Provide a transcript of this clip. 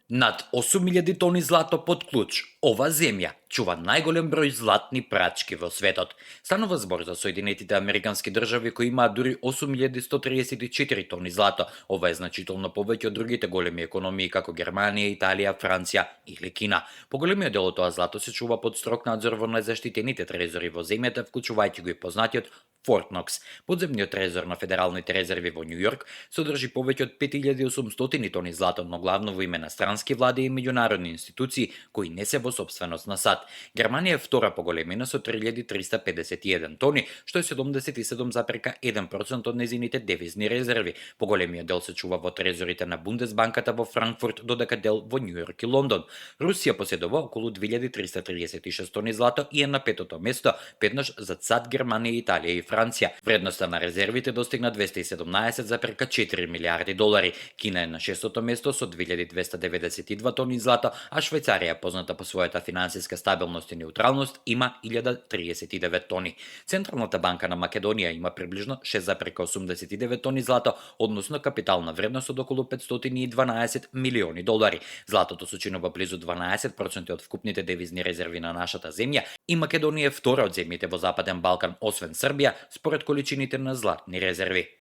Над 8.000 тони злато под клуч. Ова земја чува најголем број златни прачки во светот. Станува збор за Соединетите Американски држави кои имаат дури 8.134 тони злато. Ова е значително повеќе од другите големи економии како Германија, Италија, Франција или Кина. Поголемиот дел од тоа злато се чува под строг надзор во незаштитените трезори во земјата, вклучувајќи го и познатиот Форт Нокс. Подземниот трезор на Федералните резерви во Њу Јорк содржи повеќе од 5.800 тони злато, но главно во име на странски влади и меѓународни институции кои не се во собственост на САД. Германија е втора по големина со 3.351 тони, што е 77,1% од незините девизни резерви. Поголемиот дел се чува во трезорите на Бундесбанката во Франкфурт, додека дел во Њу Јорк и Лондон. Русија поседува околу 2.336 тони злато и е на петото место, веднаш зад САД, Германија, Италија и Франција. Вредноста на резервите достигна 217,4 милиарди долари. Кина е на шестото место со 2.292 тони злато, а Швајцарија, позната по својата финансиска стабилност и неутралност, има 1.039 тони. Централната банка на Македонија има приближно 6,89 тони злато, односно капитална вредност од околу 512 милиони долари. Златото сочинува близу 12% од вкупните девизни резерви на нашата земја и Македонија е втора од земјите во Западен Балкан, освен Србија, според количините на златни резерви.